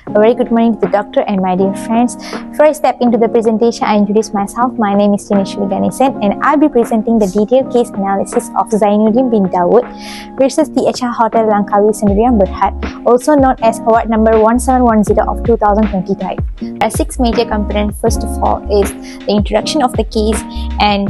A very good morning to the doctor and my dear friends. Before I step into the presentation, I introduce myself. My name is Tineshwari Ganesan and I'll be presenting the detailed case analysis of Zainuddin bin Dawood versus the HR Hotel Langkawi Sendirian Berhad, also known as award number 1710 of 2025. There are 6 major components. First of all is the introduction of the case and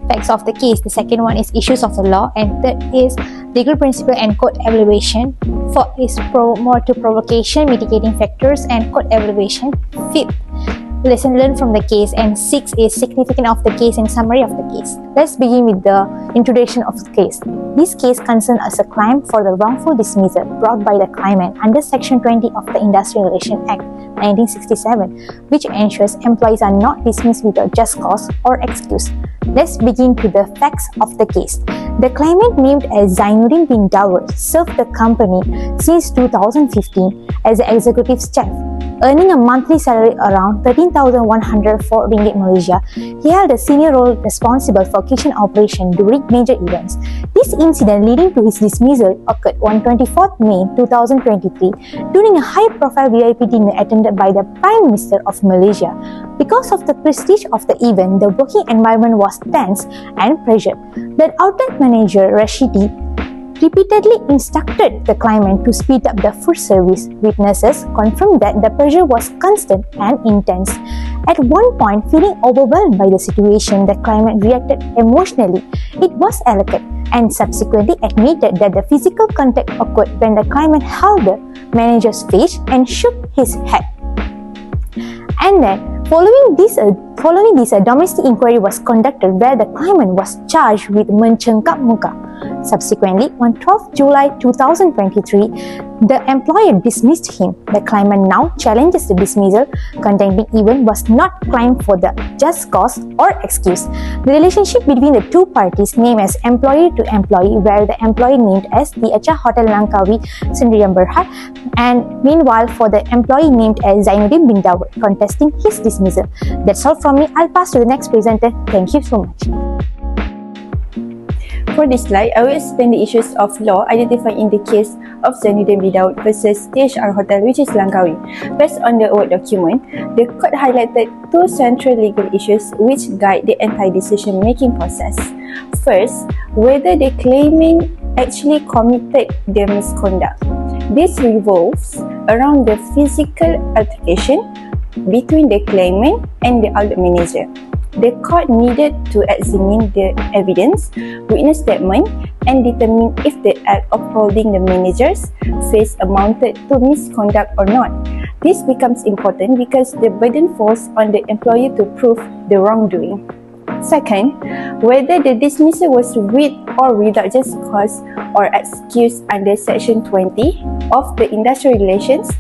facts of the case. The second one is issues of the law, and third is legal principle and code evaluation. Fourth is more to provocation, mitigating factors, and code evaluation. Fifth, lesson learned from the case, and sixth is significance of the case and summary of the case. Let's begin with the introduction of the case. This case concerns as a claim for the wrongful dismissal brought by the claimant under Section 20 of the Industrial Relations Act 1967, which ensures employees are not dismissed without just cause or excuse. Let's begin to the facts of the case. The claimant, named as Zainuddin bin Dawood, served the company since 2015 as an executive chef, earning a monthly salary around 13,104 ringgit Malaysia. He held a senior role responsible for kitchen operation during major events. This incident leading to his dismissal occurred on 24th May 2023 during a high-profile VIP dinner attended by the Prime Minister of Malaysia. Because of the prestige of the event, the working environment was tense and pressured. The outlet manager, Rashidi, repeatedly instructed the claimant to speed up the food service. Witnesses confirmed that the pressure was constant and intense. At one point, feeling overwhelmed by the situation, the claimant reacted emotionally. It was alleged and subsequently admitted that the physical contact occurred when the claimant held the manager's face and shook his head. And then, Following this, a domestic inquiry was conducted where the claimant was charged with mencengkap muka. Subsequently, on 12 July 2023, the employer dismissed him. The claimant now challenges the dismissal, contending event was not claimed for the just cause or excuse. The relationship between the two parties named as employee to employee, where the employee named as the HR Hotel Langkawi Sendirian Berhad, and meanwhile for the employee named as Zainuddin bin Dawood, contesting his dismissal. That's all from me. I'll pass to the next presenter. Thank you so much. For this slide, I will explain the issues of law identified in the case of Zainuddin bin Dawood versus THR Hotel, which is Langkawi. Based on the award document, the court highlighted 2 central legal issues which guide the entire decision-making process. First, whether the claimant actually committed the misconduct. This revolves around the physical altercation between the claimant and the outlet manager. The court needed to examine the evidence, witness statement, and determine if the act of holding the manager's face amounted to misconduct or not. This becomes important because the burden falls on the employer to prove the wrongdoing. Second, whether the dismissal was with or without just cause or excuse under Section 20 of the Industrial Relations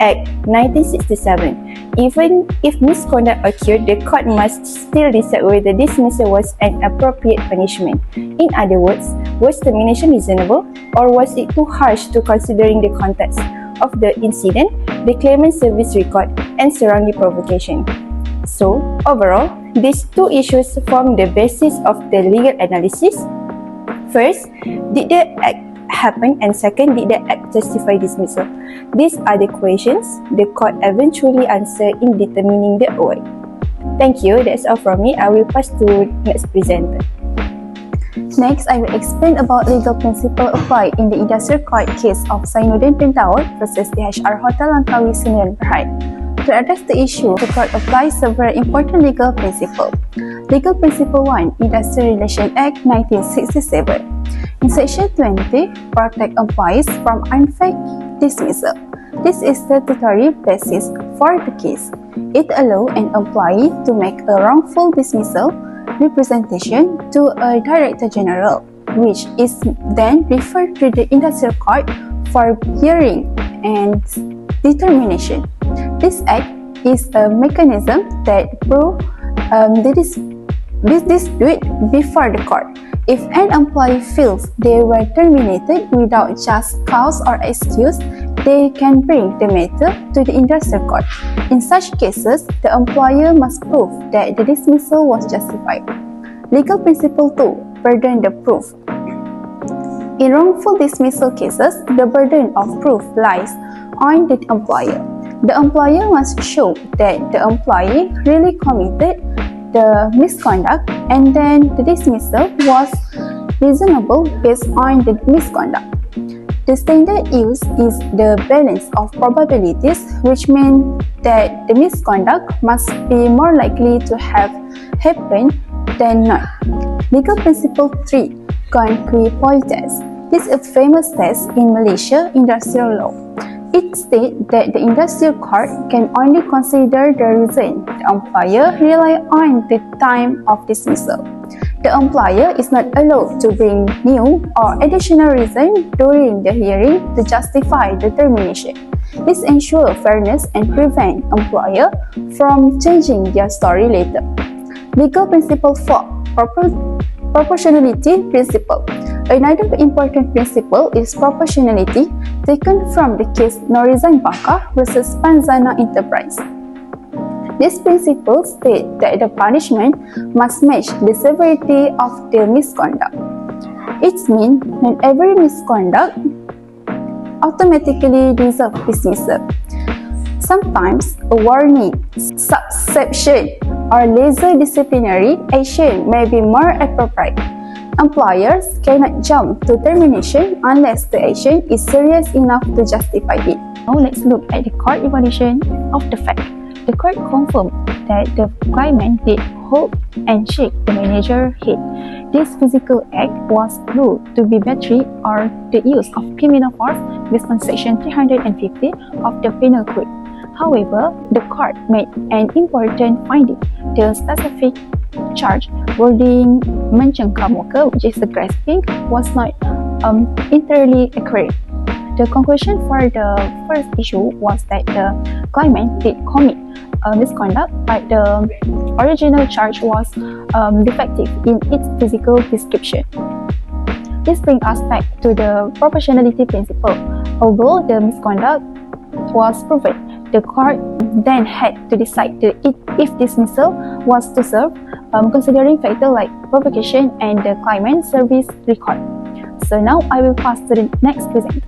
Act 1967. Even if misconduct occurred, the court must still decide whether dismissal was an appropriate punishment. In other words, was termination reasonable, or was it too harsh to considering the context of the incident, the claimant's service record, and surrounding provocation. So, overall, these 2 issues form the basis of the legal analysis. First, did the act happen, and second, did the act justify dismissal? These are the questions the court eventually answered in determining the award. Thank you. That's all from me. I will pass to next presenter. Next, I will explain about legal principle applied in the industrial court case of Zainuddin bin Dawood versus the HR Hotel Langkawi Sendirian Berhad. To address the issue, the court applies several important legal principles. Legal Principle 1, Industrial Relations Act 1967. In Section 20, protect employees from unfair dismissal. This is the statutory basis for the case. It allows an employee to make a wrongful dismissal representation to a Director General, which is then referred to the industrial court for hearing and determination. This act is a mechanism that proves this dispute before the court. If an employee feels they were terminated without just cause or excuse, they can bring the matter to the industrial court. In such cases, the employer must prove that the dismissal was justified. Legal Principle 2, Burden the proof. In wrongful dismissal cases, the burden of proof lies on the employer. The employer must show that the employee really committed the misconduct and then the dismissal was reasonable based on the misconduct. The standard used is the balance of probabilities, which means that the misconduct must be more likely to have happened than not. Legal principle 3, Concrete test. This is a famous test in Malaysia industrial law. It states that the industrial court can only consider the reason the employer relied on the time of dismissal. The employer is not allowed to bring new or additional reason during the hearing to justify the termination. This ensures fairness and prevents employer from changing their story later. Legal principle 4, Proportionality principle. Another important principle is proportionality taken from the case Norizan Baka versus Panzana Enterprise. This principle states that the punishment must match the severity of the misconduct. It means not every misconduct automatically deserves dismissal. Sometimes a warning, subception, or lesser disciplinary action may be more appropriate. Employers cannot jump to termination unless the action is serious enough to justify it. Now let's look at the court evaluation of the fact. The court confirmed that the claimant did hold and shake the manager's head. This physical act was ruled to be battery or the use of criminal force based on Section 350 of the Penal Code. However, the court made an important finding. The specific charge wording mencengkam worker, which is the grasping, was not entirely accurate. The conclusion for the first issue was that the claimant did commit misconduct, but the original charge was defective in its physical description. This brings us back to the proportionality principle. Although the misconduct was proven, the court then had to decide if dismissal was to serve, considering factors like provocation and the claimant service record. So now I will pass to the next presenter.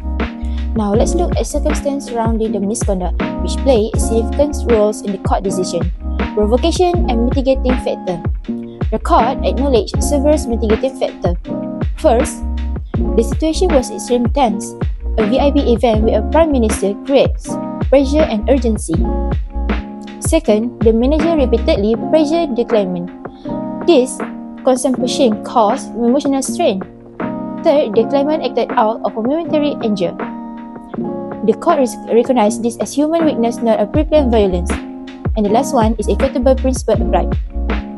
Now let's look at circumstances surrounding the misconduct which play significant roles in the court decision. Provocation and mitigating factor. The court acknowledged several mitigating factors. First, the situation was extremely tense. A VIP event with a prime minister creates pressure and urgency. Second, the manager repeatedly pressured the claimant. This concentration caused emotional strain. Third, the claimant acted out of a momentary anger. The court recognized this as human weakness, not a pre-planned violence. And the last one is equitable principle applied.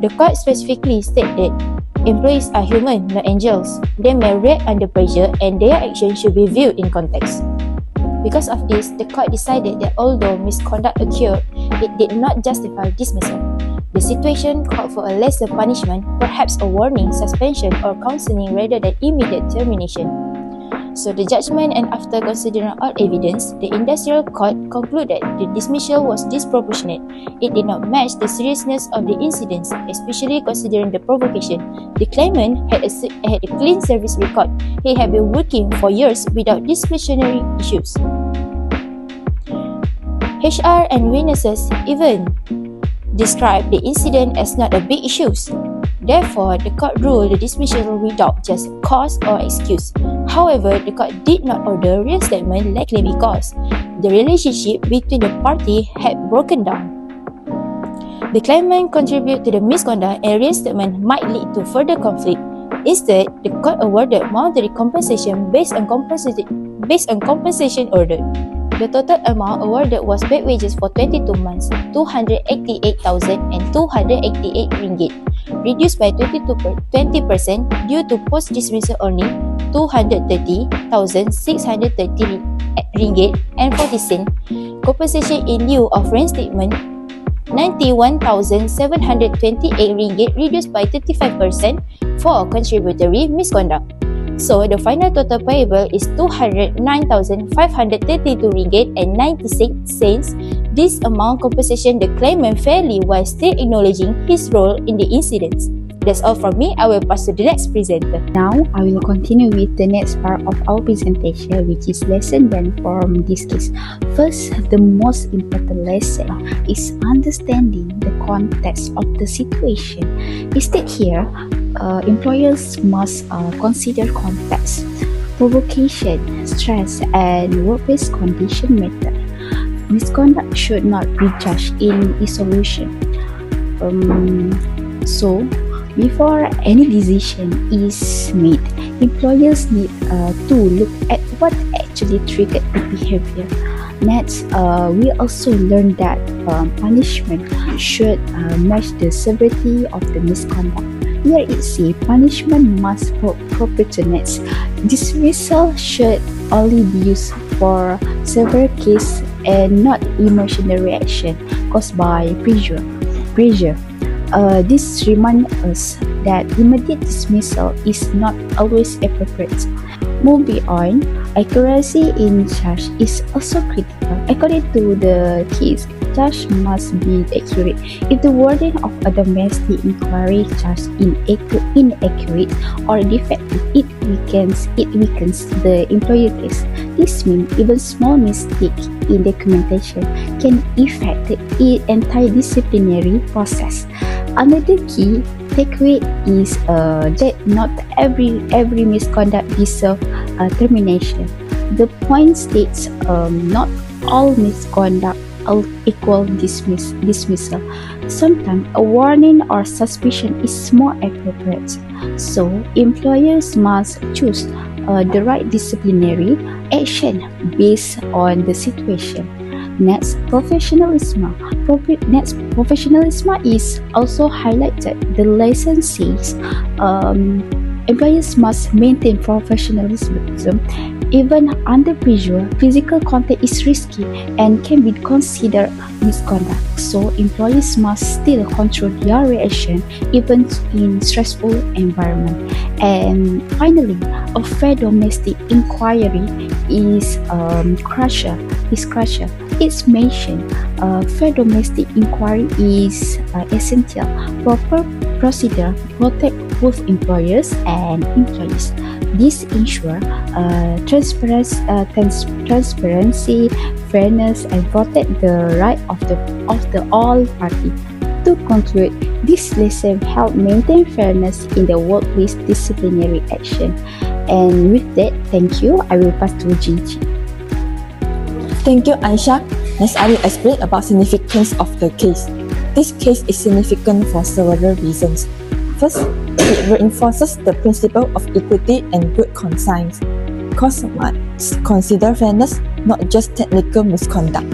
The court specifically stated that employees are human, not angels. They may react under pressure and their actions should be viewed in context. Because of this, the court decided that although misconduct occurred, it did not justify dismissal. The situation called for a lesser punishment, perhaps a warning, suspension, or counseling rather than immediate termination. So the judgment, and after considering all evidence, the industrial court concluded the dismissal was disproportionate. It did not match the seriousness of the incidents, especially considering the provocation. The claimant had a clean service record. He had been working for years without disciplinary issues. HR and witnesses even described the incident as not a big issue. Therefore, the court ruled the dismissal without just cause or excuse. However, the court did not order reinstatement likely because the relationship between the parties had broken down. The claimant contributed to the misconduct and reinstatement might lead to further conflict. Instead, the court awarded monetary compensation based on compensation ordered. The total amount awarded was paid wages for 22 months, 288,288 ringgit, reduced by 20% due to post-dismissal only 230,630 ringgit and 40 cents. Compensation in lieu of reinstatement 91,728 ringgit, reduced by 35% for contributory misconduct. So the final total payable is 209,532 ringgit and 96 cents. This amount compensation the claimant fairly while still acknowledging his role in the incidents. That's all from me. I will pass to the next presenter. Now, I will continue with the next part of our presentation, which is lesson 1 from this case. First, the most important lesson is understanding the context of the situation. Instead here, employers must consider context, provocation, stress, and workplace condition matter. Misconduct should not be judged in isolation. So, before any decision is made, employers need to look at what actually triggered the behavior. Next, we also learn that punishment should match the severity of the misconduct. Here it says punishment must proportionate. Dismissal should only be used for severe case and not emotional reaction caused by pressure. This reminds us that immediate dismissal is not always appropriate. Moving on, accuracy in charge is also critical. According to the case, charge must be accurate. If the wording of a domestic inquiry charge inaccurate or defective, it weakens the employer case. This means even small mistake in documentation can affect the entire disciplinary process. Another key takeaway is that not every misconduct deserves termination. The point states not all misconduct equal dismissal. Sometimes a warning or suspicion is more appropriate. So employers must choose the right disciplinary action based on the situation. Next, professionalism. Professionalism is also highlighted. The lesson says employers must maintain professionalism even under pressure. Physical contact is risky and can be considered misconduct. So employees must still control their reaction even in stressful environment. And finally, a fair domestic inquiry is crucial. It's mentioned fair domestic inquiry is essential. Proper procedure protect both employers and employees. This ensures transparency, fairness, and protect the right of the all parties. To conclude, this lesson help maintain fairness in the workplace disciplinary action. And with that, thank you. I will pass to Gigi. Thank you, Aisha. Next, I will explain about significance of the case. This case is significant for several reasons. First, it reinforces the principle of equity and good conscience. Courts must consider fairness, not just technical misconduct.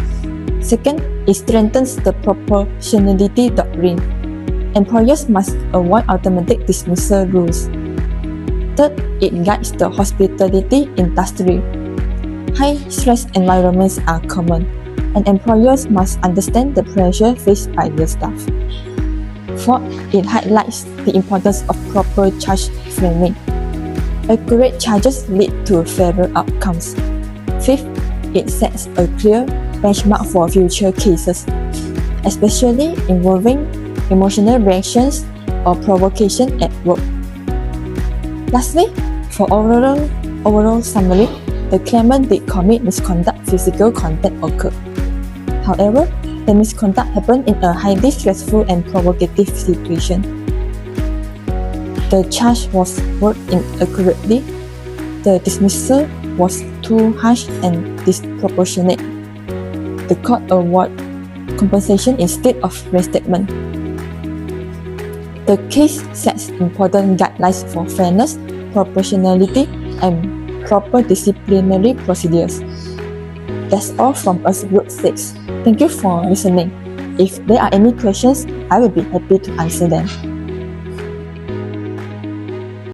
Second, it strengthens the proportionality doctrine. Employers must avoid automatic dismissal rules. Third, it guides the hospitality industry. High-stress environments are common, and employers must understand the pressure faced by their staff. Fourth, it highlights the importance of proper charge framing. Accurate charges lead to fairer outcomes. Fifth, it sets a clear benchmark for future cases, especially involving emotional reactions or provocation at work. Lastly, for overall summary, the claimant did commit misconduct. Physical contact occurred. However, the misconduct happened in a highly stressful and provocative situation. The charge was worded inaccurately. The dismissal was too harsh and disproportionate. The court awarded compensation instead of reinstatement. The case sets important guidelines for fairness, proportionality, and proper disciplinary procedures. That's all from us, Group 6. Thank you for listening. If there are any questions, I will be happy to answer them.